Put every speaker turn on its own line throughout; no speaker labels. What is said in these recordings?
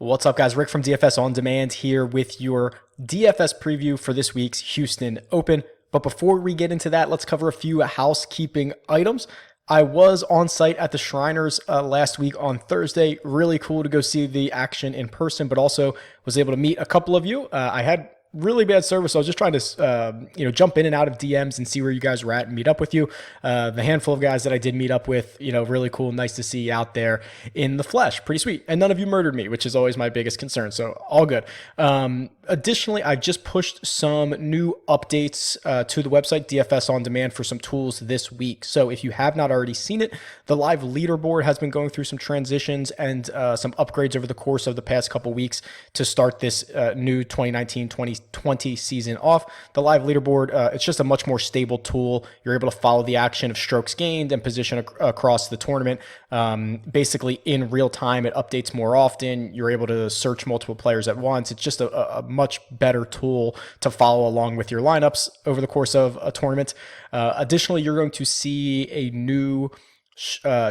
What's up, guys? Rick from DFS On Demand here with your DFS preview for this week's Houston Open. But before we get into that, let's cover a few housekeeping items. I was on site at the Shriners last week on Thursday. Really cool to go see the action in person, but also was able to meet a couple of you. I had really bad service, so I was just trying to jump in and out of DMs and see where you guys were at and meet up with you. The handful of guys that I did meet up with, really cool, nice to see you out there in the flesh. Pretty sweet. And none of you murdered me, which is always my biggest concern, so all good. Additionally, I've just pushed some new updates to the website DFS On Demand for some tools this week. So if you have not already seen it, the live leaderboard has been going through some transitions and some upgrades over the course of the past couple weeks to start this new 2019-2020 season off. The live leaderboard, it's just a much more stable tool. You're able to follow the action of strokes gained and position across the tournament. Basically in real time, it updates more often. You're able to search multiple players at once. It's just a much better tool to follow along with your lineups over the course of a tournament. Additionally, you're going to see a new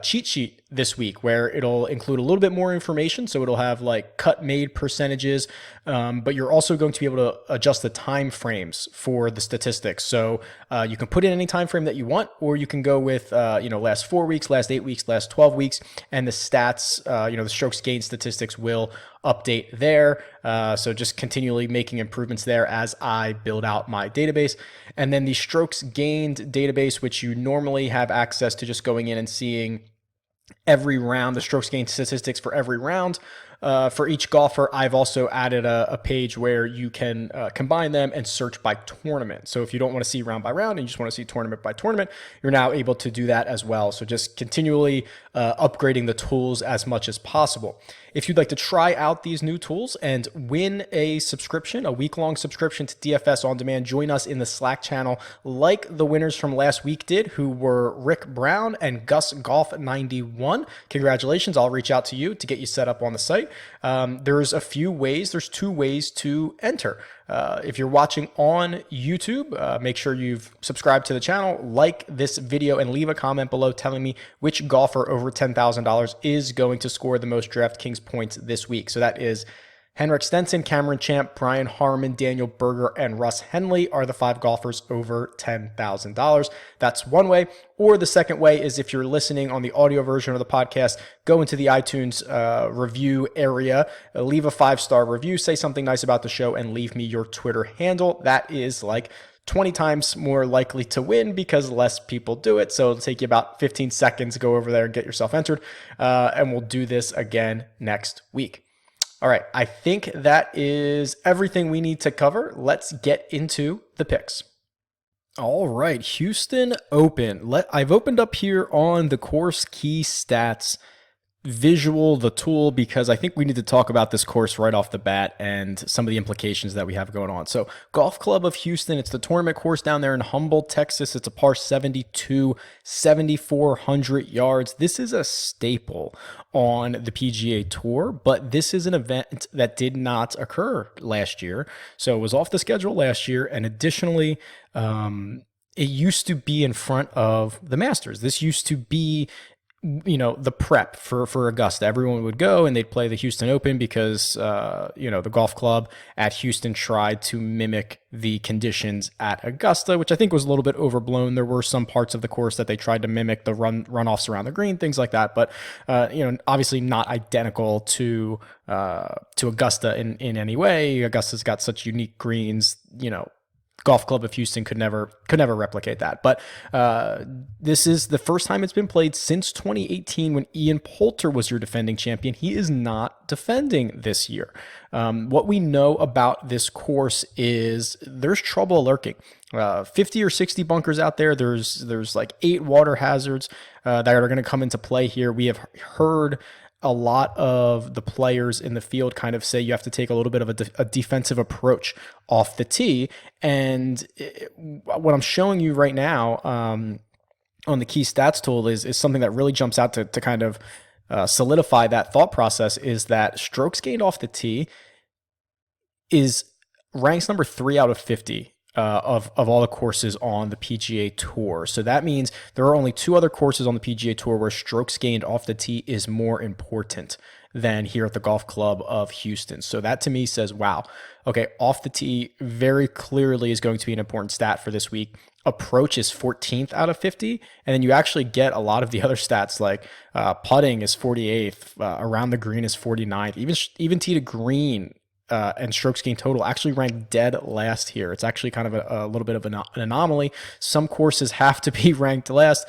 cheat sheet this week where it'll include a little bit more information. So it'll have like cut made percentages, but you're also going to be able to adjust the time frames for the statistics. So you can put in any time frame that you want, or you can go with last 4 weeks, last 8 weeks, last 12 weeks, and the stats, the strokes gained statistics will update there. So just continually making improvements there as I build out my database. And then the strokes gained database, which you normally have access to just going in and seeing every round, the strokes gained statistics for every round. For each golfer, I've also added a page where you can combine them and search by tournament. So if you don't want to see round by round and you just want to see tournament by tournament, you're now able to do that as well. So just continually upgrading the tools as much as possible. If you'd like to try out these new tools and win a subscription, a week-long subscription to DFS On Demand, join us in the Slack channel like the winners from last week did, who were Rick Brown and Gus Golf 91. Congratulations. I'll reach out to you to get you set up on the site. There's a few ways. There's 2 ways to enter. If you're watching on YouTube, make sure you've subscribed to the channel, like this video, and leave a comment below telling me which golfer over $10,000 is going to score the most DraftKings points this week. So that is Henrik Stenson, Cameron Champ, Brian Harmon, Daniel Berger, and Russ Henley are the 5 golfers over $10,000. That's one way. Or the second way is if you're listening on the audio version of the podcast, go into the iTunes review area, leave a 5-star review, say something nice about the show, and leave me your Twitter handle. That is like 20 times more likely to win because less people do it. So it'll take you about 15 seconds to go over there and get yourself entered. And we'll do this again next week. All right, I think that is everything we need to cover. Let's get into the picks. All right, Houston Open. I've opened up here on the course key stats visual, the tool, because I think we need to talk about this course right off the bat and some of the implications that we have going on. So Golf Club of Houston, it's the tournament course down there in Humboldt, Texas. It's a par 72, 7,400 yards. This is a staple on the PGA Tour, but this is an event that did not occur last year. So it was off the schedule last year. And additionally, it used to be in front of the Masters. This used to be the prep for Augusta. Everyone would go and they'd play the Houston Open because, the golf club at Houston tried to mimic the conditions at Augusta, which I think was a little bit overblown. There were some parts of the course that they tried to mimic, the runoffs around the green, things like that. But, obviously not identical to Augusta in any way. Augusta's got such unique greens, Golf Club of Houston could never replicate that. But this is the first time it's been played since 2018 when Ian Poulter was your defending champion. He is not defending this year. What we know about this course is there's trouble lurking. 50 or 60 bunkers out there. There's like 8 water hazards that are going to come into play here. We have heard a lot of the players in the field kind of say you have to take a little bit of a defensive approach off the tee. And what I'm showing you right now on the key stats tool is something that really jumps out to kind of solidify that thought process, is that strokes gained off the tee ranks number 3 out of 50 of all the courses on the PGA Tour. So that means there are only 2 other courses on the PGA Tour where strokes gained off the tee is more important than here at the Golf Club of Houston. So that to me says, wow, okay, off the tee very clearly is going to be an important stat for this week. Approach is 14th out of 50, and then you actually get a lot of the other stats like putting is 48th, around the green is 49th, even tee to green and strokes gained total actually ranked dead last here. It's actually kind of a little bit of an anomaly. Some courses have to be ranked last.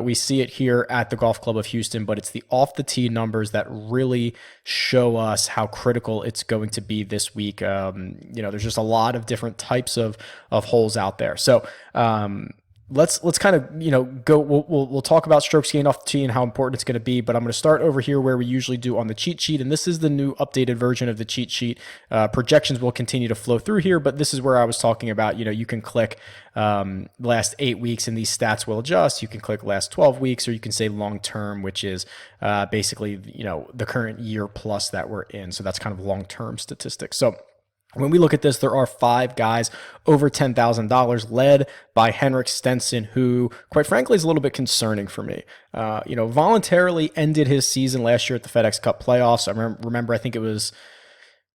We see it here at the Golf Club of Houston, but it's the off the tee numbers that really show us how critical it's going to be this week. There's just a lot of different types of holes out there. So, let's kind of go. We'll talk about strokes gained off the tee and how important it's going to be. But I'm going to start over here where we usually do on the cheat sheet, and this is the new updated version of the cheat sheet. Projections will continue to flow through here, but this is where I was talking about. You can click last 8 weeks, and these stats will adjust. You can click last 12 weeks, or you can say long term, which is basically the current year plus that we're in. So that's kind of long term statistics. So when we look at this, there are 5 guys over $10,000 led by Henrik Stenson, who, quite frankly, is a little bit concerning for me. Voluntarily ended his season last year at the FedEx Cup playoffs. I remember, I think it was,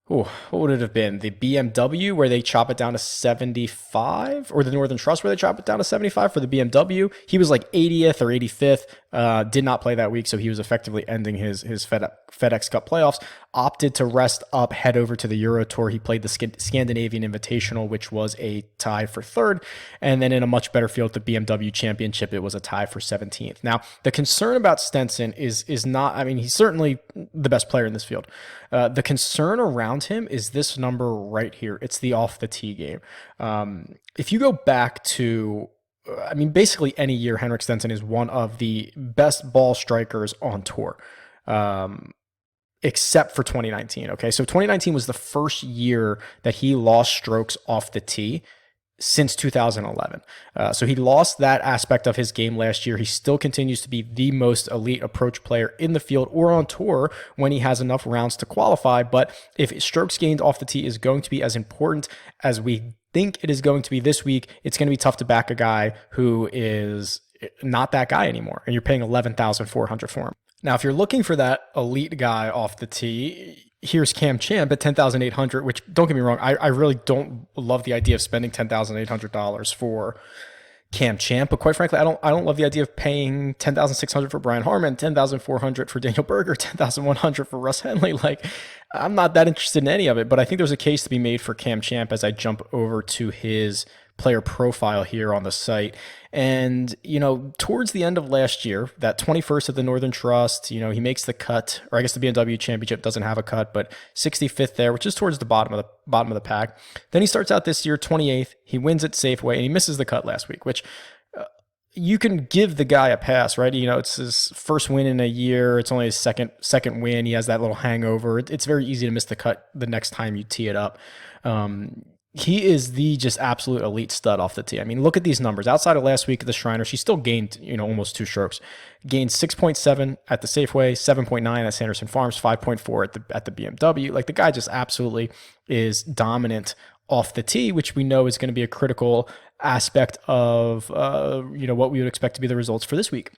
what would it have been? The BMW where they chop it down to 75, or the Northern Trust where they chop it down to 75 for the BMW. He was like 80th or 85th, did not play that week, so he was effectively ending his FedEx Cup playoffs, opted to rest up, head over to the Euro Tour. He played the Scandinavian Invitational, which was a tie for 3rd, and then in a much better field at the BMW Championship, it was a tie for 17th. Now, the concern about Stenson is not, he's certainly the best player in this field. The concern around him is this number right here. It's the off the tee game. If you go back to, basically any year, Henrik Stenson is one of the best ball strikers on tour, except for 2019. Okay, so 2019 was the first year that he lost strokes off the tee since 2011. So he lost that aspect of his game last year. He still continues to be the most elite approach player in the field or on tour when he has enough rounds to qualify. But if strokes gained off the tee is going to be as important as we think it is going to be this week, it's going to be tough to back a guy who is not that guy anymore, and you're paying $11,400 for him. Now, if you're looking for that elite guy off the tee, here's Cam Champ at $10,800, which, don't get me wrong, I really don't love the idea of spending $10,800 for Cam Champ, but quite frankly, I don't love the idea of paying $10,600 for Brian Harman, $10,400 for Daniel Berger, $10,100 for Russ Henley. Like, I'm not that interested in any of it, but I think there's a case to be made for Cam Champ as I jump over to his player profile here on the site. And, towards the end of last year, that 21st at the Northern Trust, he makes the cut, or I guess the BMW Championship doesn't have a cut, but 65th there, which is towards the bottom of the pack. Then he starts out this year 28th. He wins at Safeway, and he misses the cut last week, which you can give the guy a pass, right? It's his first win in a year. It's only his second win. He has that little hangover. It's very easy to miss the cut the next time you tee it up. He is the just absolute elite stud off the tee. Look at these numbers. Outside of last week at the Shriner, she still gained, almost 2 strokes. Gained 6.7 at the Safeway, 7.9 at Sanderson Farms, 5.4 at the BMW. Like, the guy just absolutely is dominant off the tee, which we know is going to be a critical aspect of what we would expect to be the results for this week.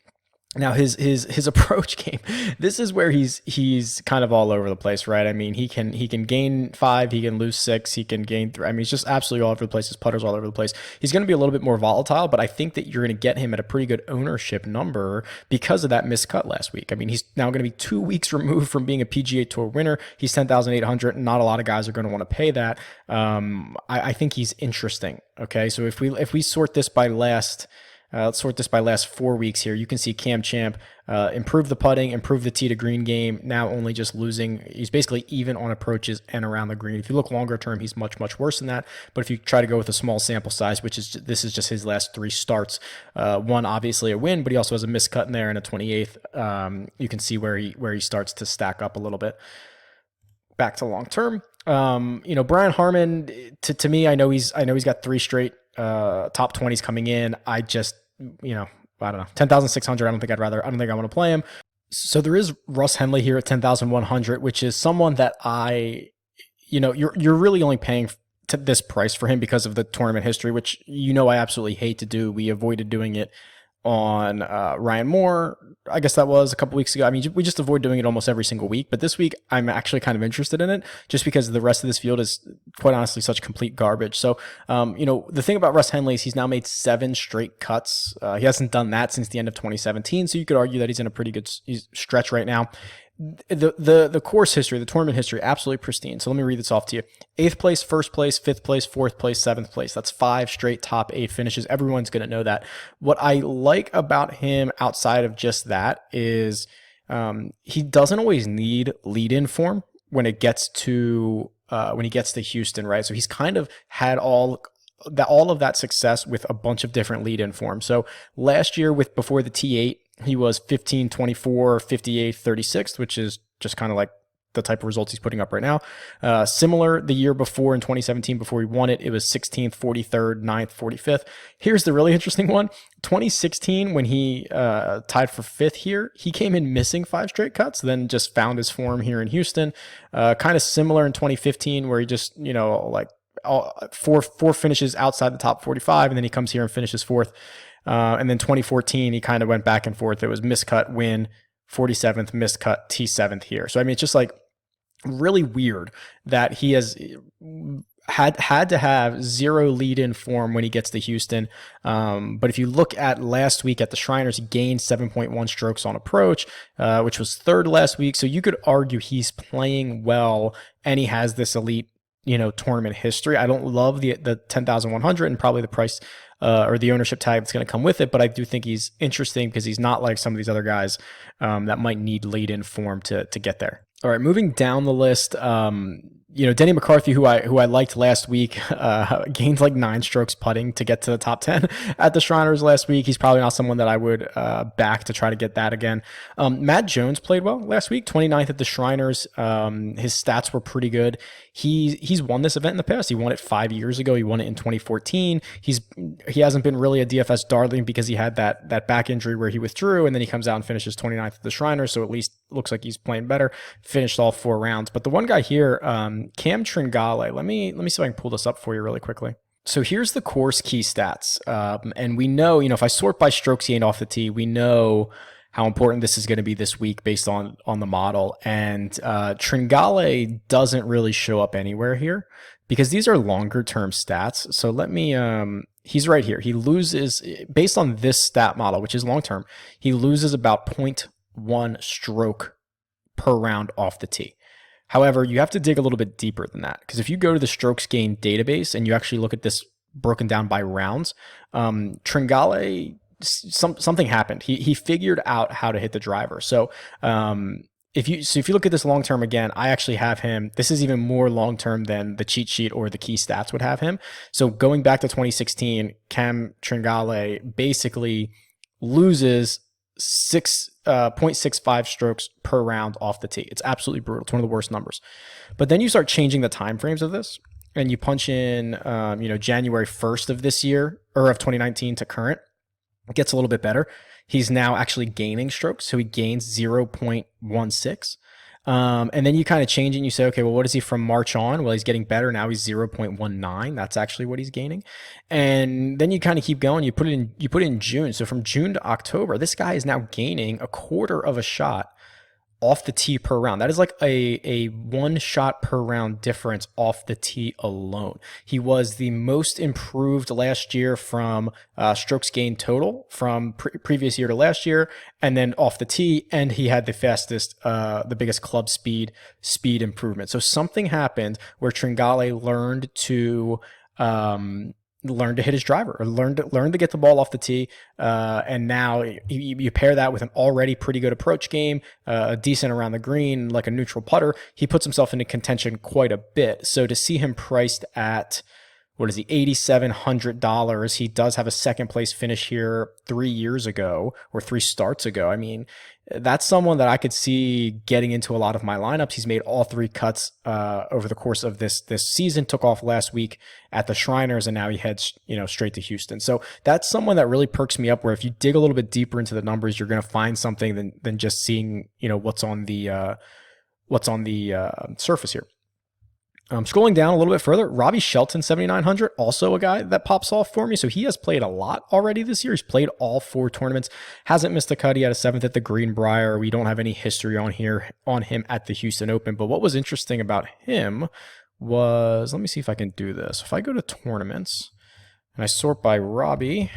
Now, his approach game, this is where he's kind of all over the place, right? He can gain 5, he can lose 6, he can gain 3. He's just absolutely all over the place. His putter's all over the place. He's going to be a little bit more volatile, but I think that you're going to get him at a pretty good ownership number because of that missed cut last week. He's now going to be 2 weeks removed from being a PGA Tour winner. He's $10,800. Not a lot of guys are going to want to pay that. I think he's interesting. Okay, so if we sort this by last. Let's sort this by last 4 weeks here. You can see Cam Champ improve the putting, improve the tee to green game. Now only just losing. He's basically even on approaches and around the green. If you look longer term, he's much, much worse than that. But if you try to go with a small sample size, this is just his last 3 starts. One, obviously a win, but he also has a missed cut in there and a 28th. You can see where he starts to stack up a little bit. Back to long term. Brian Harman, to me, I know he's got 3 straight top 20s coming in. I just, I don't know, 10,600. I don't think I want to play him. So there is Russ Henley here at 10,100, which is someone that you're really only paying this price for him because of the tournament history, which I absolutely hate to do. We avoided doing it on Ryan Moore. I guess that was a couple weeks ago. I mean, we just avoid doing it almost every single week. But this week, I'm actually kind of interested in it just because the rest of this field is quite honestly such complete garbage. So, the thing about Russ Henley is he's now made 7 straight cuts. He hasn't done that since the end of 2017. So you could argue that he's in a pretty good stretch right now. The course history, the tournament history, absolutely pristine. So let me read this off to you. 8th place, 1st place, 5th place, 4th place, 7th place. That's 5 straight top 8 finishes. Everyone's going to know that. What I like about him outside of just that is he doesn't always need lead-in form when it gets to when he gets to Houston, right? So he's kind of had all of that success with a bunch of different lead-in forms. So last year before the T8, he was 15, 24, 58, 36, which is just kind of like the type of results he's putting up right now. Similar the year before in 2017, before he won it, it was 16th, 43rd, 9th, 45th. Here's the really interesting one. 2016, when he tied for 5th here, he came in missing 5 straight cuts, then just found his form here in Houston. Kind of similar in 2015, where he just, four finishes outside the top 45, and then he comes here and finishes 4th. And then 2014, he kind of went back and forth. It was miscut, win, 47th, miscut, T7th here. So, I mean, it's just like really weird that he has had to have 0 lead-in form when he gets to Houston. But if you look at last week at the Shriners, he gained 7.1 strokes on approach, which was 3rd last week. So you could argue he's playing well and he has this elite, tournament history. I don't love the 10,100 and probably the price or the ownership tag that's going to come with it, but I do think he's interesting because he's not like some of these other guys that might need lead-in form to get there. All right, moving down the list, Denny McCarthy, who I liked last week, gained like 9 strokes putting to get to the top 10 at the Shriners last week. He's probably not someone that I would back to try to get that again. Matt Jones played well last week, 29th at the Shriners. His stats were pretty good. He's won this event in the past. He won it 5 years ago. He won it in 2014. He hasn't been really a DFS darling because he had that back injury where he withdrew, and then he comes out and finishes 29th at the Shriners. So at least looks like he's playing better. Finished all 4 rounds. But the one guy here, Cam Tringale, let me see if I can pull this up for you really quickly. So here's the course key stats. And we know, if I sort by strokes gained off the tee, we know how important this is going to be this week based on the model. And Tringale doesn't really show up anywhere here because these are longer term stats. So let me, he's right here. He loses, based on this stat model, which is long term, he loses about 0.1 stroke per round off the tee. However, you have to dig a little bit deeper than that because if you go to the strokes gained database and you actually look at this broken down by rounds, Tringale, something happened. He figured out how to hit the driver. So if you look at this long term again, I actually have him. This is even more long term than the cheat sheet or the key stats would have him. So going back to 2016, Cam Tringale basically loses 0.65 strokes per round off the tee. It's absolutely brutal. It's one of the worst numbers. But then you start changing the time frames of this, and you punch in, January 1st of this year or of 2019 to current. It gets a little bit better. He's now actually gaining strokes, so he gains 0.16. And then you kind of change it and you say, okay, well, what is he from March on? Well, he's getting better. Now he's 0.19. That's actually what he's gaining. And then you kind of keep going. You put it in June. So from June to October, this guy is now gaining 1/4 of a shot off the tee per round. That is like a 1 shot per round difference off the tee alone. He was the most improved last year from strokes gained total from previous year to last year, and then off the tee, and he had the fastest, the biggest club speed improvement. So something happened where Tringale learned to hit his driver, or learn to get the ball off the tee, and now you pair that with an already pretty good approach game, a decent around the green, like a neutral putter. He puts himself into contention quite a bit. So to see him priced at $8,700, he does have a second place finish here 3 years ago or 3 starts ago. I mean, that's someone that I could see getting into a lot of my lineups. He's made all 3 cuts over the course of this season, took off last week at the Shriners, and now he heads straight to Houston. So that's someone that really perks me up, where if you dig a little bit deeper into the numbers, you're going to find something than just seeing what's on the surface here. Scrolling down a little bit further, Robbie Shelton, 7,900, also a guy that pops off for me. So he has played a lot already this year. He's played all 4 tournaments, hasn't missed a cut. He had a 7th at the Greenbrier. We don't have any history on him at the Houston Open. But what was interesting about him was, let me see if I can do this. If I go to tournaments and I sort by Robbie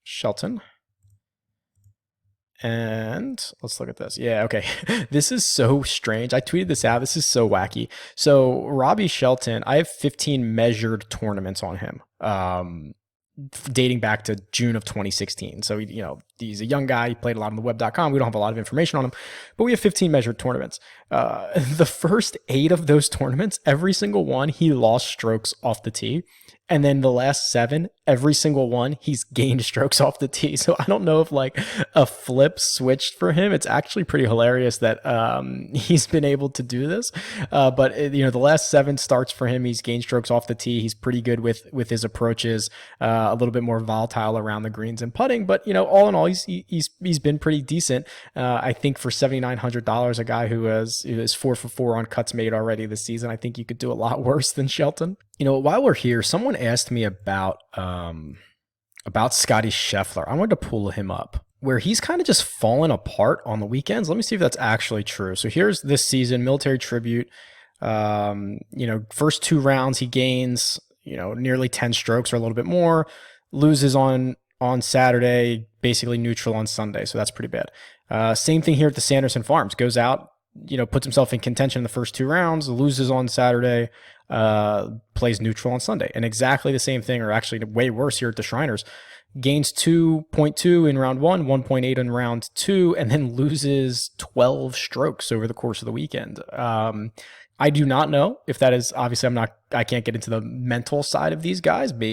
Shelton, and let's look at this. Yeah, okay. This is so strange. I tweeted this out. This is so wacky. So Robbie Shelton, I have 15 measured tournaments on him, dating back to June of 2016. So, he's a young guy. He played a lot on the web.com. We don't have a lot of information on him, but we have 15 measured tournaments. The first 8 of those tournaments, every single one, he lost strokes off the tee. And then the last 7, every single one, he's gained strokes off the tee. So I don't know if like a flip switched for him. It's actually pretty hilarious that he's been able to do this. But the last 7 starts for him, he's gained strokes off the tee. He's pretty good with his approaches, a little bit more volatile around the greens and putting. But all in all, he's been pretty decent. I think for $7,900, a guy who is 4 for 4 on cuts made already this season, I think you could do a lot worse than Shelton. While we're here, someone asked me about Scotty Scheffler. I wanted to pull him up, where he's kind of just fallen apart on the weekends. Let me see if that's actually true. So here's this season, Military Tribute. First 2 rounds, he gains, nearly 10 strokes or a little bit more, loses on Saturday, basically neutral on Sunday. So that's pretty bad. Same thing here at the Sanderson Farms. Goes out, puts himself in contention in the first 2 rounds, loses on Saturday, plays neutral on Sunday. And exactly the same thing, or actually way worse here at the Shriners. Gains 2.2 in round 1, 1.8 in round 2, and then loses 12 strokes over the course of the weekend. I do not know if that is, obviously I can't get into the mental side of these guys, but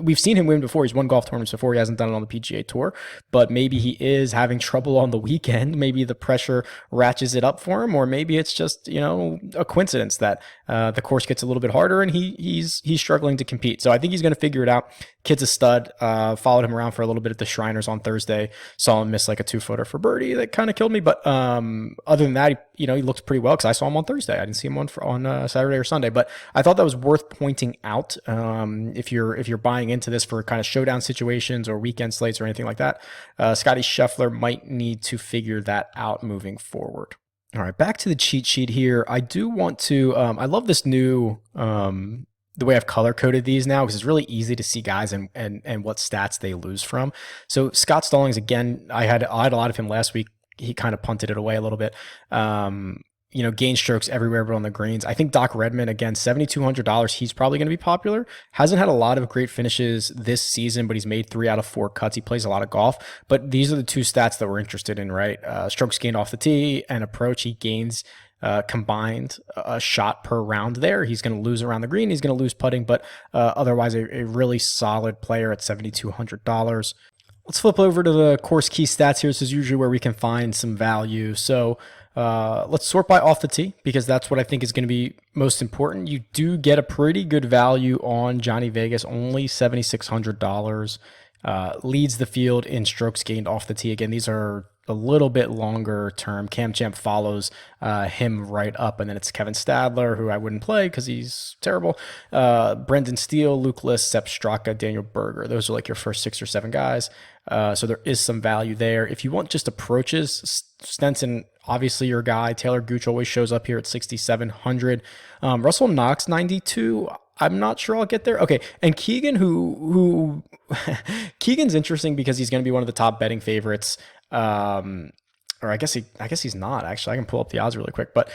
we've seen him win before. He's won golf tournaments before. He hasn't done it on the PGA Tour, but maybe he is having trouble on the weekend. Maybe the pressure ratchets it up for him, or maybe it's just, a coincidence that the course gets a little bit harder and he's struggling to compete. So I think he's going to figure it out. Kid's a stud. Followed him around for a little bit at the Shriners on Thursday. Saw him miss like a 2-footer for birdie that kind of killed me. But other than that, he looks pretty well, because I saw him on Thursday. I didn't see him on Saturday or Sunday, but I thought that was worth pointing out. If you're buying into this for kind of showdown situations or weekend slates or anything like that, Scotty Scheffler might need to figure that out moving forward. All right, back to the cheat sheet here. I do want to, I love this new, the way I've color coded these now, because it's really easy to see guys and what stats they lose from. So Scott Stallings, again, I had a lot of him last week. He kind of punted it away a little bit. Gain strokes everywhere but on the greens. I think Doc Redman, again, $7,200. He's probably going to be popular. Hasn't had a lot of great finishes this season, but he's made 3 out of 4 cuts. He plays a lot of golf. But these are the 2 stats that we're interested in, right? Strokes gained off the tee and approach. He gains combined a shot per round there. He's going to lose around the green. He's going to lose putting, but otherwise a really solid player at $7,200. Let's flip over to the course key stats here. This is usually where we can find some value. So let's sort by off the tee, because that's what I think is going to be most important. You do get a pretty good value on Johnny Vegas, only $7,600. Leads the field in strokes gained off the tee. Again, these are a little bit longer term. Cam Champ follows him right up, and then it's Kevin Stadler, who I wouldn't play because he's terrible. Brendan Steele, Luke List, Sepp Straka, Daniel Berger. Those are like your first 6 or 7 guys. So there is some value there. If you want just approaches, Stenson, obviously your guy. Taylor Gooch always shows up here at 6,700. Russell Knox, 92. I'm not sure I'll get there. Okay, and Keegan, who Keegan's interesting because he's going to be one of the top betting favorites. Or I guess he's not, actually. I can pull up the odds really quick, but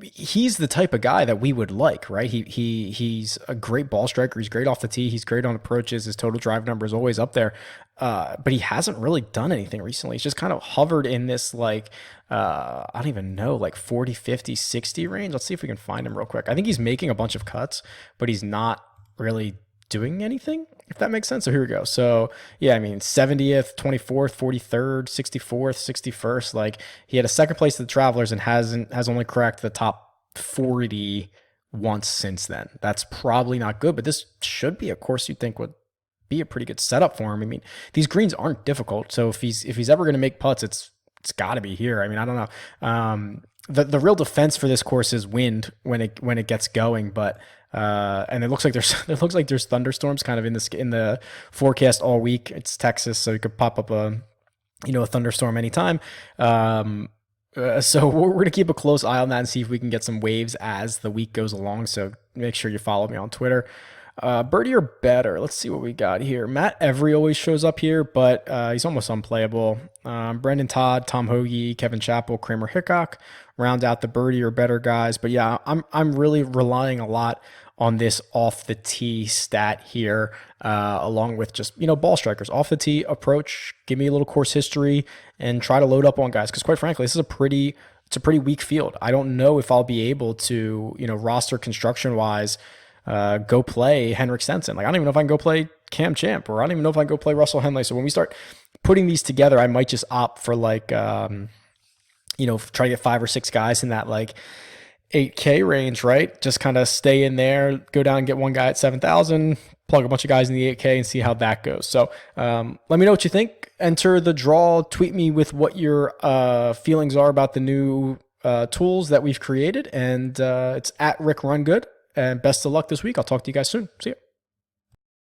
he's the type of guy that we would like, right? He's a great ball striker. He's great off the tee. He's great on approaches. His total drive number is always up there. But he hasn't really done anything recently. He's just kind of hovered in this like, I don't even know, like 40, 50, 60 range. Let's see if we can find him real quick. I think he's making a bunch of cuts, but he's not really doing anything, if that makes sense. So here we go. So yeah, I mean, 70th, 24th, 43rd, 64th, 61st. Like, he had a second place at the Travelers and has only cracked the top 40 once since then. That's probably not good, but this should be a course you'd think would be a pretty good setup for him. I mean, these greens aren't difficult. So if he's ever going to make putts, it's got to be here. I mean, I don't know. the real defense for this course is wind when it gets going, but and it looks like there's thunderstorms kind of in the forecast all week. It's Texas, so you could pop up a thunderstorm anytime. So we're going to keep a close eye on that and see if we can get some waves as the week goes along. So make sure you follow me on Twitter. Birdie or better. Let's see what we got here. Matt Every always shows up here, but he's almost unplayable. Brendan Todd, Tom Hoagie, Kevin Chappell, Kramer Hickok round out the birdie or better guys. But yeah, I'm really relying a lot on this off the tee stat here, along with just, ball strikers. Off the tee approach, give me a little course history and try to load up on guys. Because quite frankly, it's a pretty weak field. I don't know if I'll be able to, roster construction wise, go play Henrik Stenson. Like, I don't even know if I can go play Cam Champ, or I don't even know if I can go play Russell Henley. So when we start putting these together, I might just opt for try to get 5 or 6 guys in that 8K range, right? Just kind of stay in there, go down and get one guy at 7,000, plug a bunch of guys in the 8K and see how that goes. So let me know what you think. Enter the draw. Tweet me with what your feelings are about the new tools that we've created. And it's at RickRunGood. And best of luck this week. I'll talk to you guys soon. See ya.